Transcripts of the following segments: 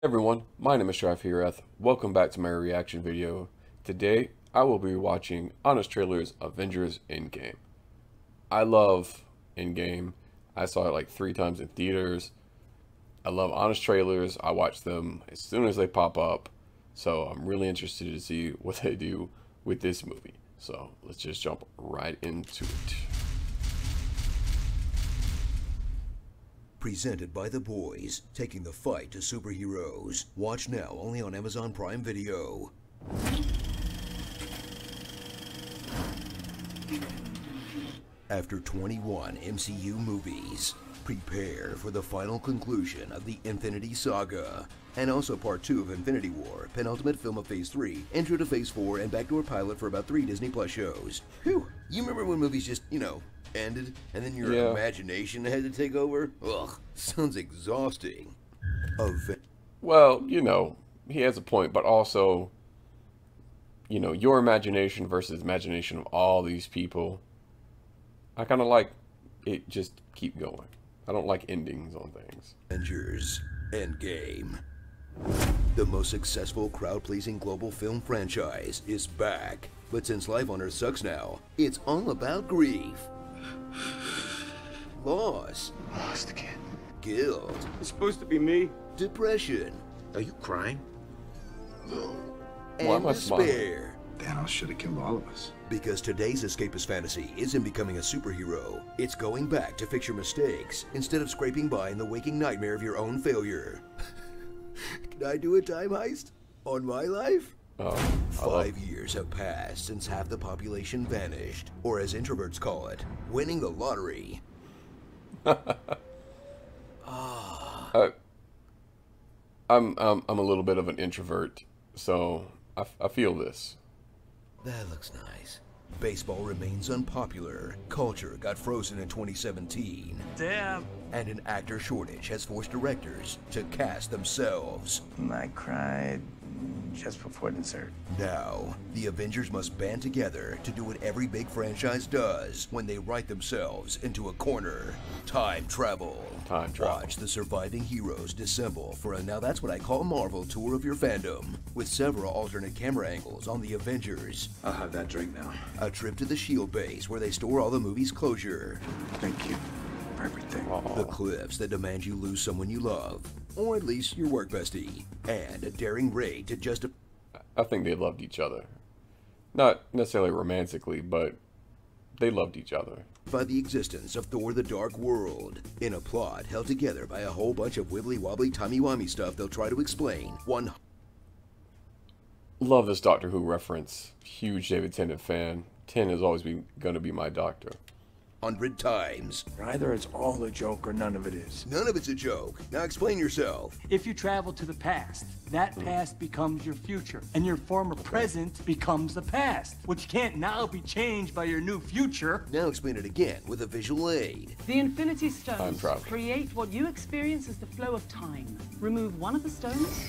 Everyone, my name is Ashhhelbme. Welcome back to my reaction video. Today, I will be watching Honest Trailer's Avengers Endgame. I love Endgame. I saw it like 3 times in theaters. I love Honest Trailers. I watch them as soon as they pop up. So I'm really interested to see what they do with this movie. So let's just jump right into it. Presented by The Boys, taking the fight to superheroes. Watch now only on Amazon Prime Video. After 21 MCU movies, prepare for the final conclusion of the Infinity Saga. And also part 2 of Infinity War, penultimate film of Phase 3, intro to Phase 4, and backdoor pilot for about 3 Disney Plus shows. Whew, you remember when movies just, ended, and then your imagination had to take over? Ugh, sounds exhausting. Well, he has a point, but also, your imagination versus imagination of all these people. I kind of like it just keep going. I don't like endings on things. Avengers Endgame. The most successful crowd-pleasing global film franchise is back. But since life on Earth sucks now, it's all about grief. Loss. Lost again. Guilt. It's supposed to be me. Depression. Are you crying? No. Why And am I smiling? despair. Thanos should have killed all of us. Because today's escapist fantasy isn't becoming a superhero. It's going back to fix your mistakes instead of scraping by in the waking nightmare of your own failure. Can I do a time heist on my life? 5 years have passed since half the population vanished, or as introverts call it, winning the lottery. I'm a little bit of an introvert, so I feel this. That looks nice. Baseball remains unpopular. Culture got frozen in 2017. Damn. And an actor shortage has forced directors to cast themselves. I cried just before dessert. Now, the Avengers must band together to do what every big franchise does when they write themselves into a corner. Time travel. Time travel. Watch the surviving heroes dissemble for a Now That's What I Call Marvel tour of your fandom, with several alternate camera angles on the Avengers. I'll have that drink now. A trip to the S.H.I.E.L.D. base where they store all the movie's closure. Thank you for everything. The cliffs that demand you lose someone you love, or at least your work bestie, and a daring raid to just I think they loved each other. Not necessarily romantically, but they loved each other. by the existence of Thor: The Dark World. In a plot held together by a whole bunch of wibbly-wobbly timey-wimey stuff they'll try to explain. Love this Doctor Who reference. Huge David Tennant fan. 10 is always going to be my doctor. 100 times. Either it's all a joke or none of it is. None of it's a joke. Now explain yourself. If you travel to the past, that past becomes your future, and your former present becomes the past, which can't now be changed by your new future. Now explain it again with a visual aid. The Infinity Time Stones travel. create what you experience as the flow of time. Remove one of the stones,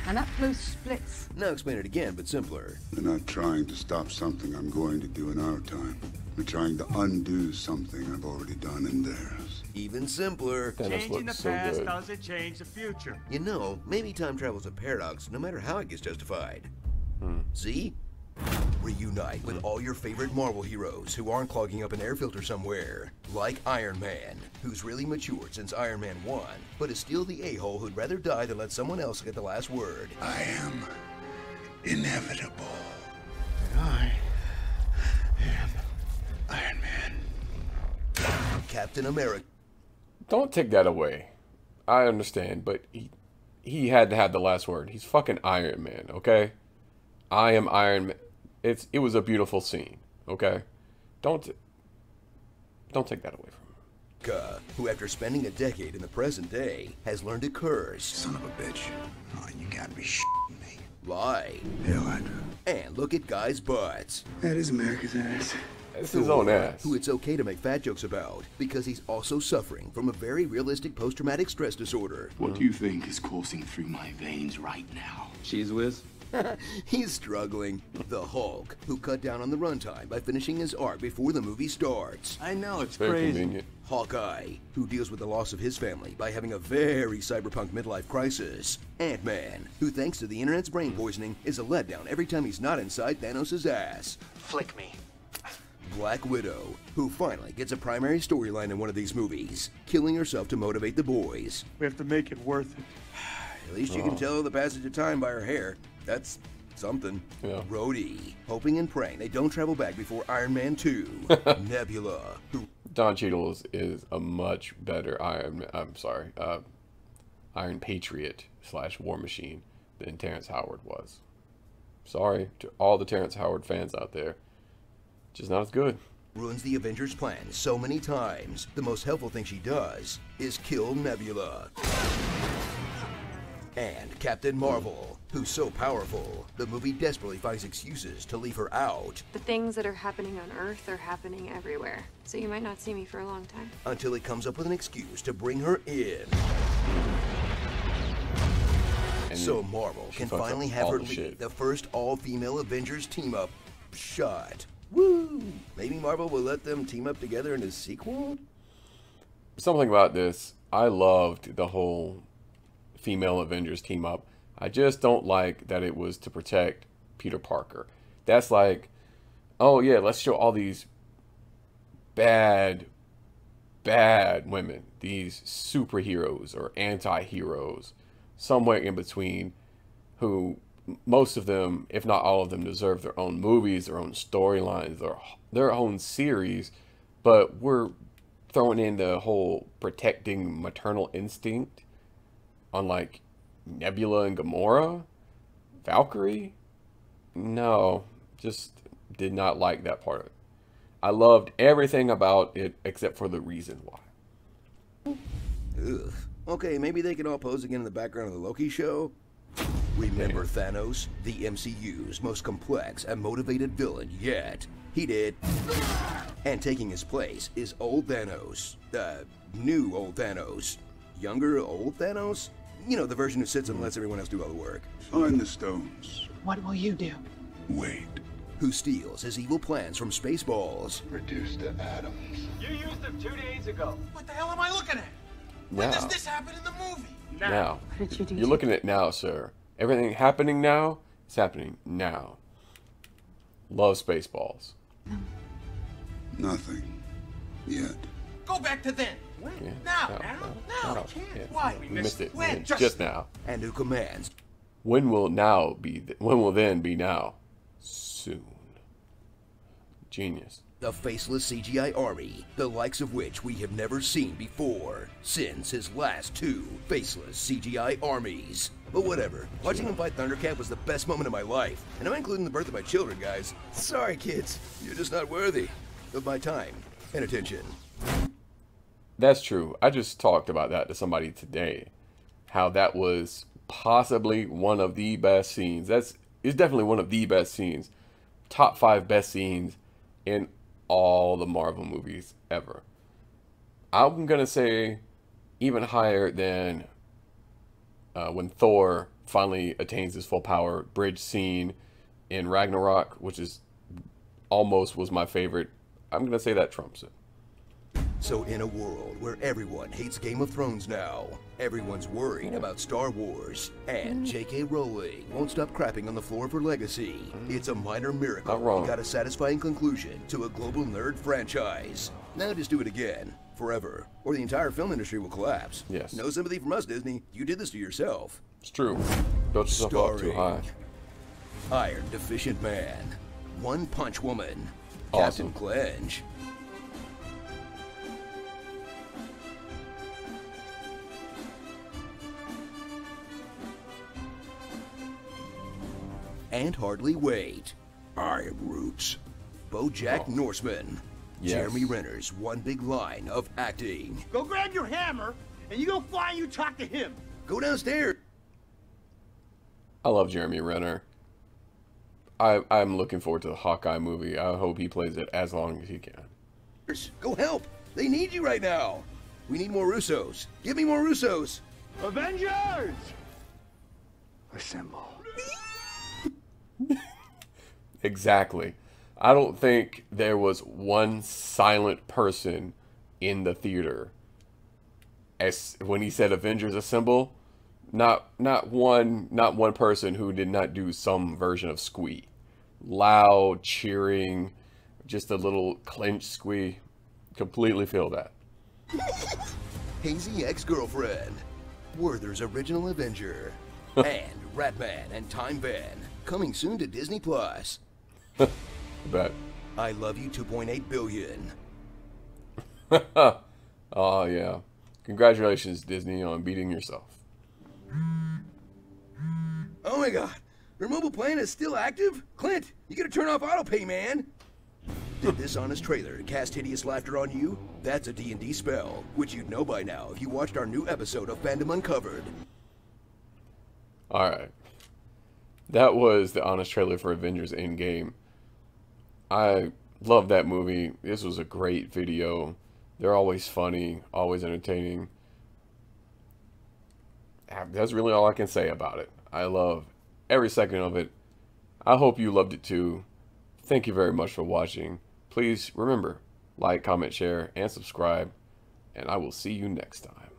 and that flow splits. Now explain it again, but simpler. We're not trying to stop something I'm going to do in our time. We're trying to undo something I've already done in theirs. Even simpler. Thanos Changing the looks so past good. doesn't change the future. You know, maybe time travel's a paradox no matter how it gets justified. See? Reunite with all your favorite Marvel heroes who aren't clogging up an air filter somewhere. Like Iron Man, who's really matured since Iron Man 1, but is still the a-hole who'd rather die than let someone else get the last word. I am inevitable. I am Iron Man. Captain America. Don't take that away. I understand, but he had to have the last word. He's fucking Iron Man, okay? I am Iron Man. It was a beautiful scene, okay? Don't take that away from him. Who, after spending a decade in the present day, has learned to curse, Son of a bitch. Oh, you gotta be shitting me. lie, Hell, I do. and look at guys' butts. That is America's ass. It's his own ass. Who it's okay to make fat jokes about, because he's also suffering from a very realistic post-traumatic stress disorder. What do you think is coursing through my veins right now? Cheese whiz? He's struggling. The Hulk, who cut down on the runtime by finishing his arc before the movie starts. I know, it's Very crazy. convenient. Hawkeye, who deals with the loss of his family by having a very cyberpunk midlife crisis. Ant-Man, who thanks to the internet's brain poisoning is a letdown every time he's not inside Thanos' ass. Flick me. Black Widow, who finally gets a primary storyline in one of these movies, killing herself to motivate the boys. We have to make it worth it. At least you can tell the passage of time by her hair. That's something. Yeah. Rhodey, hoping and praying they don't travel back before Iron Man 2. Nebula, who... Don Cheadle is a much better Iron Patriot / War Machine than Terrence Howard was. Sorry to all the Terrence Howard fans out there. Just not as good. ruins the Avengers' plan so many times. The most helpful thing she does is kill Nebula. And Captain Marvel, who's so powerful, the movie desperately finds excuses to leave her out. The things that are happening on Earth are happening everywhere, so you might not see me for a long time. Until he comes up with an excuse to bring her in. And so Marvel can finally have her lead the first all-female Avengers team-up shot. Woo! Maybe Marvel will let them team up together in a sequel? Something about this, I loved the whole female Avengers team up. I just don't like that it was to protect Peter Parker. That's like, oh yeah, let's show all these bad women, these superheroes or anti-heroes, somewhere in between, who most of them, if not all of them, deserve their own movies, their own storylines, their own series, but we're throwing in the whole protecting maternal instinct on like Nebula and Gamora, Valkyrie. No, just did not like that part of it. I loved everything about it except for the reason why. Ugh. Okay, maybe they can all pose again in the background of the Loki show. Remember Thanos, the MCU's most complex and motivated villain yet. He did. And taking his place is old Thanos. New old Thanos. Younger old Thanos? You know, the version who sits and lets everyone else do all the work. Find the stones. What will you do? Wait. Who steals his evil plans from Spaceballs. Reduced to atoms. You used them 2 days ago. What the hell am I looking at? When does Now, this happen in the movie? now, What did you do? you're looking at now, sir. Everything happening now is happening now. Love Spaceballs. Nothing. Yet. Go back to then. When? Yeah, Now. no, yeah, Why? we missed it. When? Just now. And who commands. When will now be? When will then be now? Soon. Genius. The faceless CGI army, the likes of which we have never seen before, since his last 2 faceless CGI armies. But whatever, watching him fight Thundercat was the best moment of my life, and I'm including the birth of my children, guys. Sorry, kids, you're just not worthy of my time and attention. That's true. I just talked about that to somebody today. How that was possibly one of the best scenes. It's definitely one of the best scenes. Top 5 best scenes in all the Marvel movies ever. I'm gonna say even higher than when Thor finally attains his full power bridge scene in Ragnarok, which is almost was my favorite. I'm gonna say that trumps it. So in a world where everyone hates Game of Thrones now, everyone's worried about Star Wars, and J.K. Rowling won't stop crapping on the floor of her legacy, it's a minor miracle Not wrong. we got a satisfying conclusion to a global nerd franchise. Now just do it again, forever, or the entire film industry will collapse. Yes. No sympathy from us, Disney. You did this to yourself. It's true. Built yourself up too high. Iron Deficient Man, One Punch Woman, Awesome. Captain Clench, and Hardly Wait. I have roots. BoJack Oh. Norseman. Yes. Jeremy Renner's one big line of acting. Go grab your hammer, and you go fly and you talk to him. Go downstairs. I love Jeremy Renner. I'm looking forward to the Hawkeye movie. I hope he plays it as long as he can. Go help. They need you right now. We need more Russos. Give me more Russos. Avengers! Assemble. Exactly. I don't think there was one silent person in the theater. As when he said Avengers Assemble, not one person who did not do some version of squee. Loud, cheering, just a little clenched squee. Completely feel that. Hazy ex-girlfriend, Werther's original Avenger, and Ratman and Time Van, coming soon to Disney Plus. Bet. I Love You 2.8 billion. Oh yeah. Congratulations, Disney, on beating yourself. Oh my god, your mobile plan is still active? Clint, you gotta turn off autopay, man. Did this honest trailer cast hideous laughter on you? That's a D&D spell, which you'd know by now if you watched our new episode of Fandom Uncovered. Alright. That was the honest trailer for Avengers Endgame. I love that movie. This was a great video. They're always funny, always entertaining. That's really all I can say about it. I love every second of it. I hope you loved it too. Thank you very much for watching. Please remember, like, comment, share, and subscribe. And I will see you next time.